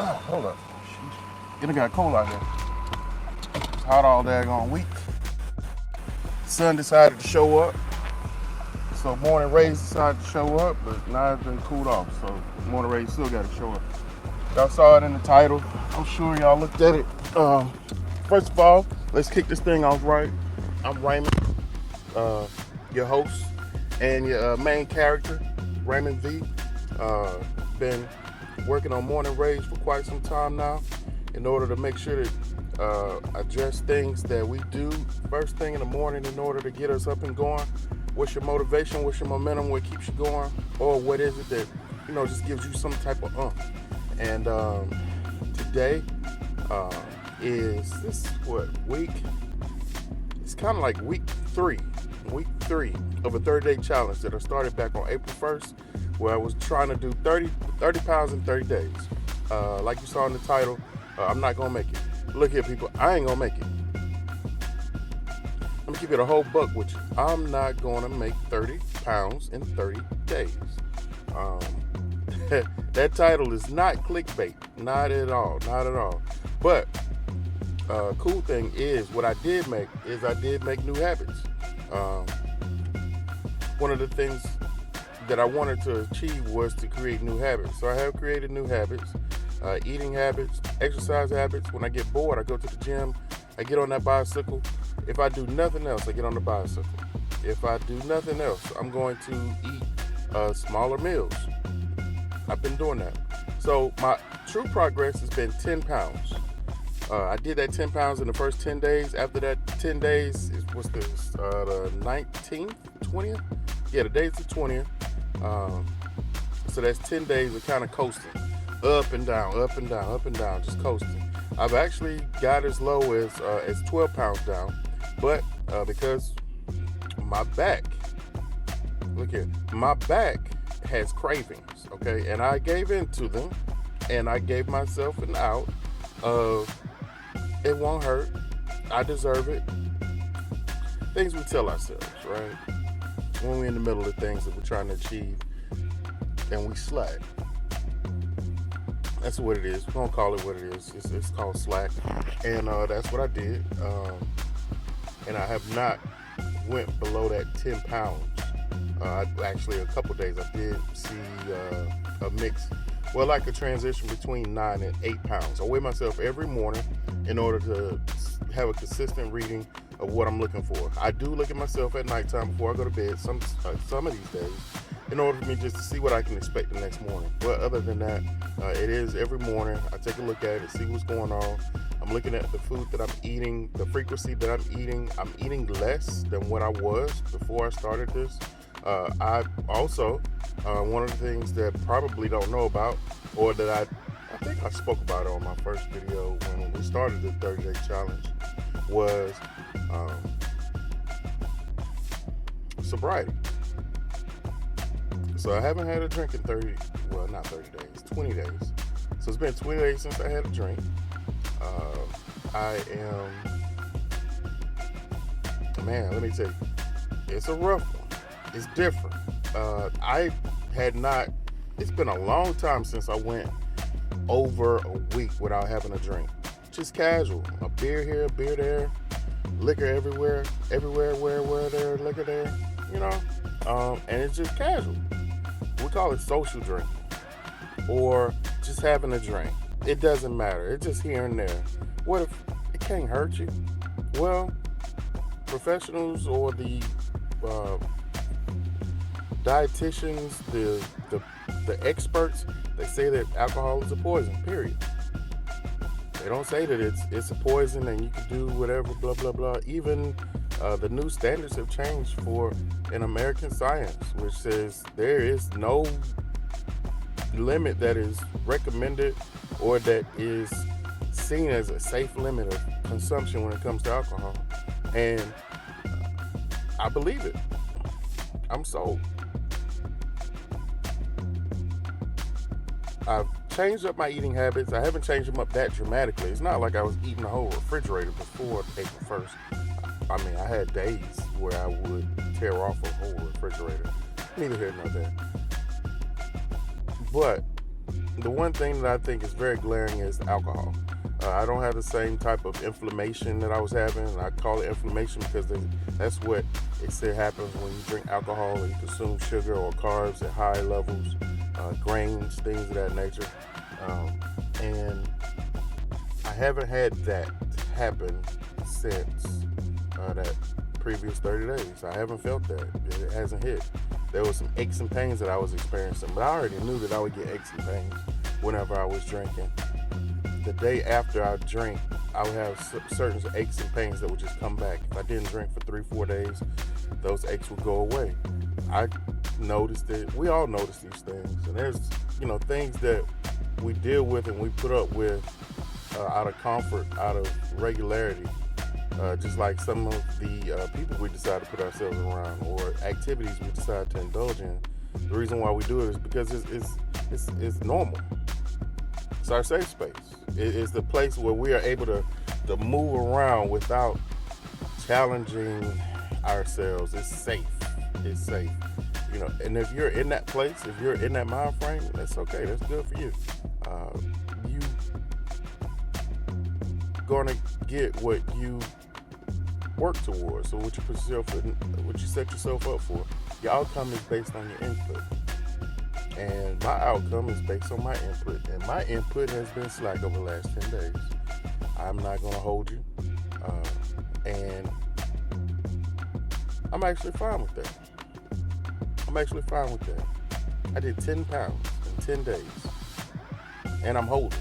Hold up. It got cold out here. It's hot all daggone week. Sun decided to show up. So morning rays decided to show up, but now it's been cooled off. So morning rays still got to show up. Y'all saw it in the title. I'm sure y'all looked at it. First of all, let's kick this thing off right. I'm Raymond, your host and your main character, Raymond V. Been working on morning rays for quite some time now in order to make sure to address things that we do first thing in the morning in order to get us up and going. What's your motivation? What's your momentum? What keeps you going? Or what is it that, just gives you some type of And today is this week? It's kind of like week three of a 30-day challenge that I started back on April 1st, where I was trying to do 30 pounds in 30 days. Like you saw in the title, I'm not gonna make it. Look here, people, I ain't gonna make it. Let me keep it a whole buck with you. I'm not gonna make 30 pounds in 30 days. That title is not clickbait, not at all. But cool thing is, what I did make new habits. One of the things that I wanted to achieve was to create new habits. So I have created new habits, eating habits, exercise habits. When I get bored, I go to the gym, I get on that bicycle. If I do nothing else, I get on the bicycle. If I do nothing else, I'm going to eat smaller meals. I've been doing that. So my true progress has been 10 pounds. I did that 10 pounds in the first 10 days. After that 10 days, what's this, the 19th, 20th? Yeah, the day's the 20th. So that's 10 days of kind of coasting. Up and down, just coasting. I've actually got as low as 12 pounds down. But because my back, look here, my back has cravings, okay? And I gave in to them, and I gave myself an out of, it won't hurt, I deserve it. Things we tell ourselves, right? When we're in the middle of things that we're trying to achieve, and we slack. That's what it is. We're gonna call it what it is. It's called slack. And that's what I did. And I have not went below that 10 pounds. Actually, a couple days I did see a mix, like a transition between 9 and 8 pounds. I weigh myself every morning in order to have a consistent reading of what I'm looking for. I do look at myself at nighttime before I go to bed some of these days in order for me just to see what I can expect the next morning. But other than that, it is every morning. I take a look at it, see what's going on. I'm looking at the food that I'm eating, the frequency that I'm eating. I'm eating less than what I was before I started this. I also, one of the things that probably don't know about, or that I think I spoke about it on my first video when we started the 30-day challenge, was sobriety. So I haven't had a drink in 20 days. So it's been 20 days since I had a drink. Let me tell you, it's a rough one. It's different. It's been a long time since I went over a week without having a drink. Just casual. A beer here, a beer there, liquor everywhere, where there, liquor there, and it's just casual. We call it social drinking or just having a drink. It doesn't matter. It's just here and there. What if it can't hurt you? Well, professionals or the dietitians, the experts, they say that alcohol is a poison, period. They don't say that it's a poison and you can do whatever, blah, blah, blah. Even the new standards have changed in American science, which says there is no limit that is recommended or that is seen as a safe limit of consumption when it comes to alcohol. And I believe it. I'm sold. I've changed up my eating habits. I haven't changed them up that dramatically. It's not like I was eating a whole refrigerator before April 1st. I mean, I had days where I would tear off a whole refrigerator. Neither here nor there. But the one thing that I think is very glaring is alcohol. I don't have the same type of inflammation that I was having. I call it inflammation because that's what it said happens when you drink alcohol or you consume sugar or carbs at high levels, grains, things of that nature. And I haven't had that happen since that previous 30 days. I haven't felt that. It hasn't hit. There was some aches and pains that I was experiencing, but I already knew that I would get aches and pains whenever I was drinking. The day after I drank, I would have certain aches and pains that would just come back. If I didn't drink for 3-4 days, those aches would go away. I noticed it. We all notice these things, and there's things that we deal with and we put up with out of comfort, out of regularity. Just like some of the people we decide to put ourselves around or activities we decide to indulge in. The reason why we do it is because it's normal. It's our safe space. It's the place where we are able to move around without challenging ourselves. It's safe. It's safe. And if you're in that place, if you're in that mind frame, that's okay. That's good for you. You gonna get what you work towards. So what you set yourself up for. Your outcome is based on your input. And my outcome is based on my input. And my input has been slack over the last 10 days. I'm not going to hold you. And I'm actually fine with that. I did 10 pounds in 10 days. And I'm holding.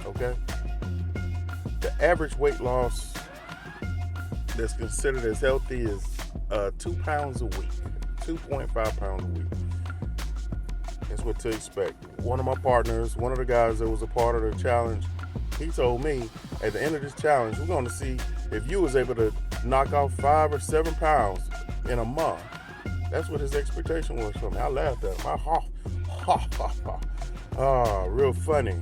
Okay? The average weight loss that's considered as healthy is 2 pounds a week. 2.5 pounds a week. That's what to expect. One of my partners, one of the guys that was a part of the challenge, he told me at the end of this challenge, we're going to see if you was able to knock off 5 or 7 pounds in a month. That's what his expectation was from me. I laughed at him. Real funny.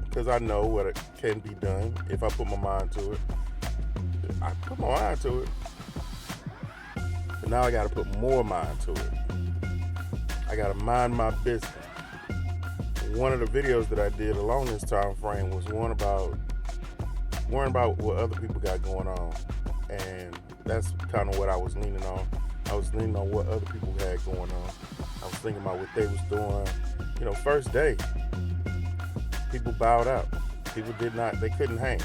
Because I know what it can be done if I put my mind to it. I put my mind to it. But now I got to put more mind to it. I gotta mind my business. One of the videos that I did along this time frame was one about worrying about what other people got going on, and that's kind of what I was leaning on. I was leaning on what other people had going on. I was thinking about what they was doing. First day, people bowed out. People they couldn't hang.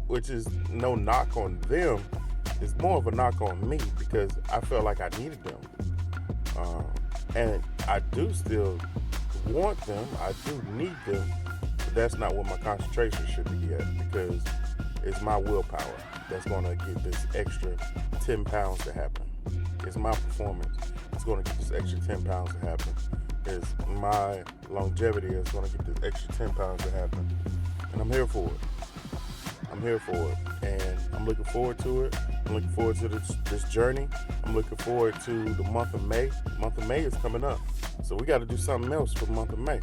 Which is no knock on them. It's more of a knock on me because I felt like I needed them. And I do still want them. I do need them. But that's not what my concentration should be at because it's my willpower that's going to get this extra 10 pounds to happen. It's my performance. It's going to get this extra 10 pounds to happen. It's my longevity that's going to get this extra 10 pounds to happen. And I'm here for it. And I'm looking forward to it. I'm looking forward to this journey. I'm looking forward to the month of May. The month of May is coming up. So we got to do something else for the month of May.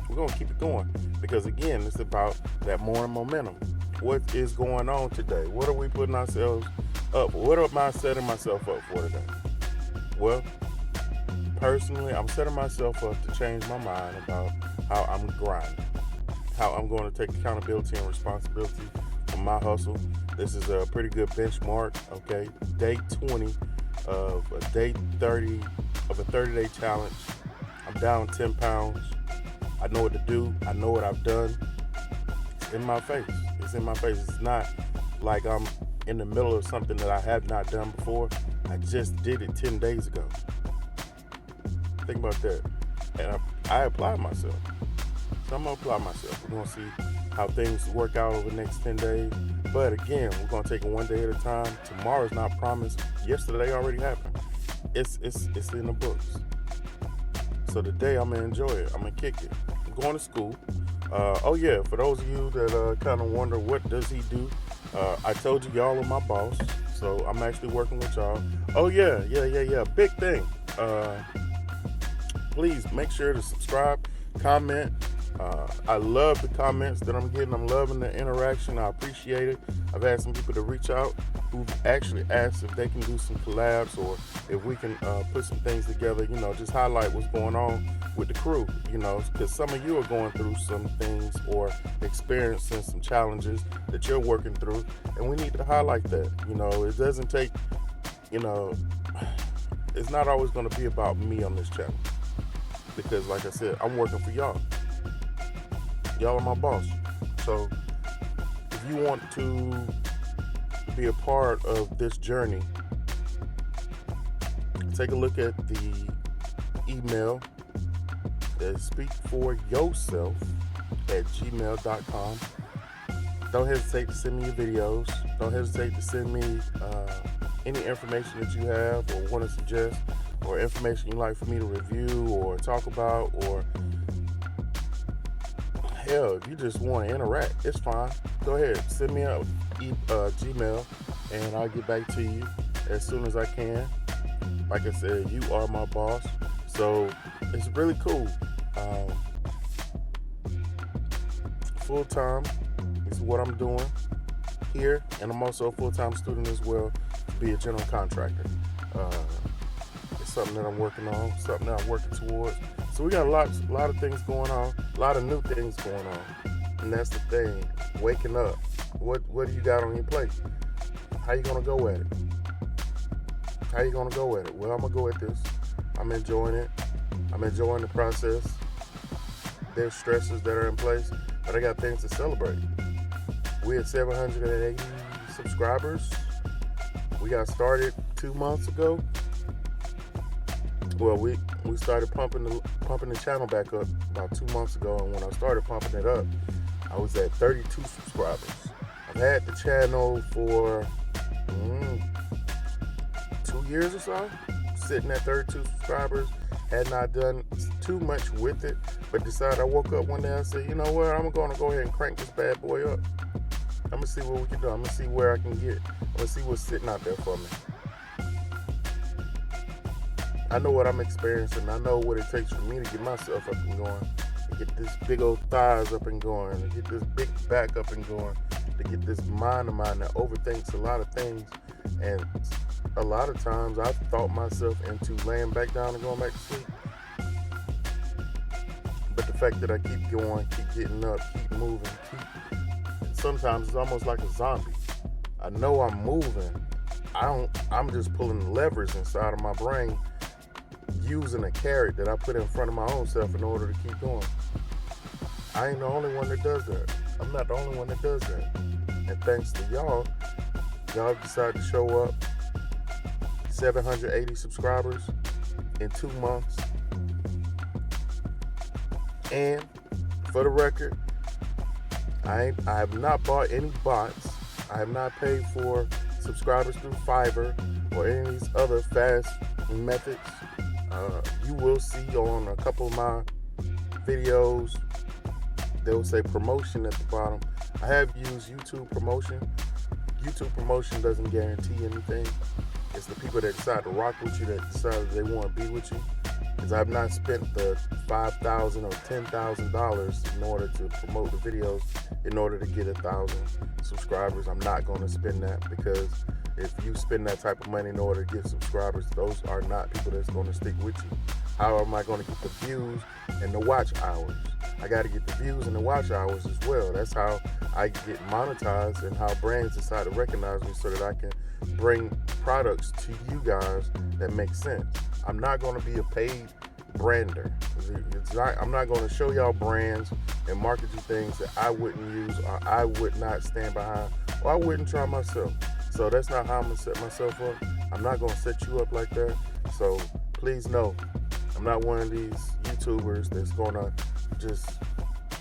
We're going to keep it going. Because again, it's about that morning momentum. What is going on today? What are we putting ourselves up for? What am I setting myself up for today? Well, personally, I'm setting myself up to change my mind about how I'm grinding. How I'm going to take accountability and responsibility for my hustle. This is a pretty good benchmark, okay? Day 20 of a day 30 of a 30-day challenge. I'm down 10 pounds. I know what to do. I know what I've done. It's in my face. It's not like I'm in the middle of something that I have not done before. I just did it 10 days ago. Think about that. And I applied myself. So I'm going to apply myself. We're going to see how things work out over the next 10 days. But again, we're going to take it one day at a time. Tomorrow's not promised. Yesterday already happened. It's in the books. So today I'm going to enjoy it. I'm going to kick it. I'm going to school. For those of you that kind of wonder what does he do, I told you y'all are my boss. So I'm actually working with y'all. Big thing. Please make sure to subscribe, comment, I love the comments that I'm getting. I'm loving the interaction. I appreciate it. I've had some people to reach out who've actually asked if they can do some collabs or if we can put some things together, just highlight what's going on with the crew, because some of you are going through some things or experiencing some challenges that you're working through, and we need to highlight that. It doesn't take, it's not always going to be about me on this channel, because like I said, I'm working for y'all. Y'all are my boss. So if you want to be a part of this journey, take a look at the email at speakforyourself@gmail.com. Don't hesitate to send me your videos. Don't hesitate to send me any information that you have or want to suggest, or information you'd like for me to review or talk about, or hell, if you just want to interact, it's fine. Go ahead, send me a Gmail, and I'll get back to you as soon as I can. Like I said, you are my boss, so it's really cool. Full time is what I'm doing here, and I'm also a full-time student as well to be a general contractor. It's something that I'm working on, something that I'm working towards. So we got a lot of things going on, a lot of new things going on, and that's the thing. Waking up. What do you got on your plate? How you gonna go at it? How you gonna go at it? Well, I'm gonna go at this. I'm enjoying it. I'm enjoying the process. There's stresses that are in place, but I got things to celebrate. We at 780 subscribers. We got started 2 months ago. Well, we started pumping the channel back up about 2 months ago, and when I started pumping it up, I was at 32 subscribers. I've had the channel for 2 years or so, sitting at 32 subscribers. Had not done too much with it, but decided, I woke up one day, I said, you know what, I'm gonna go ahead and crank this bad boy up. I'm gonna see what we can do. I'm gonna see where I can get. I'm gonna see what's sitting out there for me. I know what I'm experiencing. I know what it takes for me to get myself up and going, to get this big old thighs up and going, to get this big back up and going, to get this mind of mine that overthinks a lot of things. And a lot of times I've thought myself into laying back down and going back to sleep. But the fact that I keep going, keep getting up, keep moving, sometimes it's almost like a zombie. I know I'm moving. I'm just pulling levers inside of my brain, using a carrot that I put in front of my own self in order to keep going. I ain't the only one that does that. I'm not the only one that does that. And thanks to y'all decided to show up. 780 subscribers in 2 months. And for the record, I have not bought any bots. I have not paid for subscribers through Fiverr or any of these other fast methods. You will see on a couple of my videos, they'll say promotion at the bottom. I have used YouTube promotion. YouTube promotion doesn't guarantee anything. It's the people that decide to rock with you, that decide they want to be with you. Because I've not spent the $5,000 or $10,000 in order to promote the videos, in order to get 1,000 subscribers. I'm not going to spend that, because if you spend that type of money in order to get subscribers, those are not people that's going to stick with you. How am I going to get the views and the watch hours? I got to get the views and the watch hours as well. That's how I get monetized, and how brands decide to recognize me, so that I can bring products to you guys that make sense. I'm not going to be a paid brander. I'm not going to show y'all brands and market you things that I wouldn't use, or I would not stand behind, or I wouldn't try myself. So that's not how I'm going to set myself up. I'm not going to set you up like that. So please know, I'm not one of these YouTubers that's going to just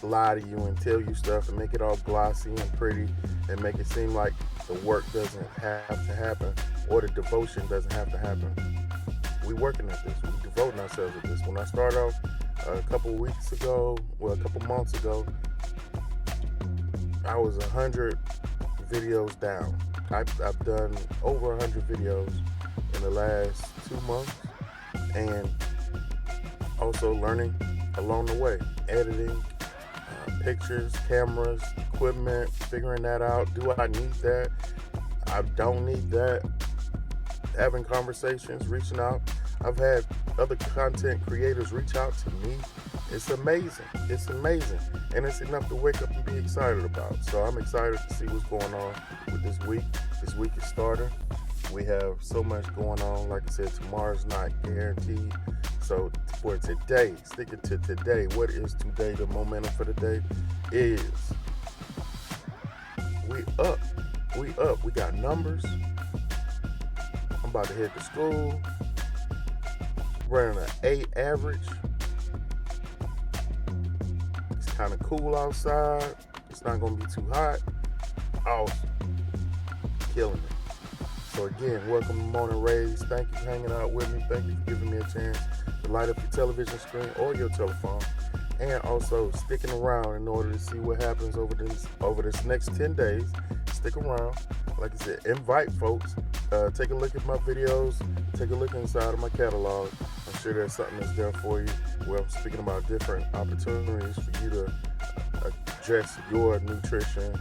lie to you and tell you stuff and make it all glossy and pretty and make it seem like the work doesn't have to happen, or the devotion doesn't have to happen. We working at this. We devoting ourselves to this. When I started off a couple months ago, I was 100 videos down. I've done over 100 videos in the last 2 months, and also learning along the way, editing, pictures, cameras, equipment, figuring that out. Do I need that? I don't need that. Having conversations, reaching out. I've had other content creators reach out to me. It's amazing. It's amazing. And it's enough to wake up and be excited about. So I'm excited to see what's going on with this week. This week is starting. We have so much going on. Like I said, tomorrow's not guaranteed. So for today, sticking to today, what is today? The momentum for the day is we up. We up. We got numbers. I'm about to head to school. Running an 8 average. It's kind of cool outside. It's not going to be too hot. Awesome. Killing it. So again, welcome to Morning Rays. Thank you for hanging out with me. Thank you for giving me a chance to light up your television screen or your telephone. And also sticking around in order to see what happens over this next 10 days. Stick around. Like I said, invite folks. Take a look at my videos. Take a look inside of my catalog. I'm sure there's something that's there for you. Where I'm speaking about different opportunities for you to address your nutrition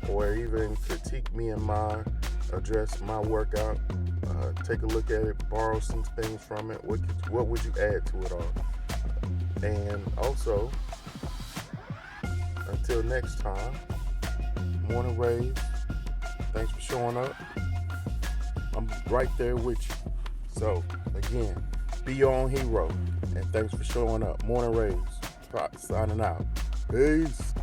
or even critique me and mine, address my workout. Take a look at it, borrow some things from it. What would you add to it all? And also, until next time, Morning Rays, thanks for showing up. I'm right there with you. So, again, be your own hero. And thanks for showing up. Morning Rays, signing out. Peace.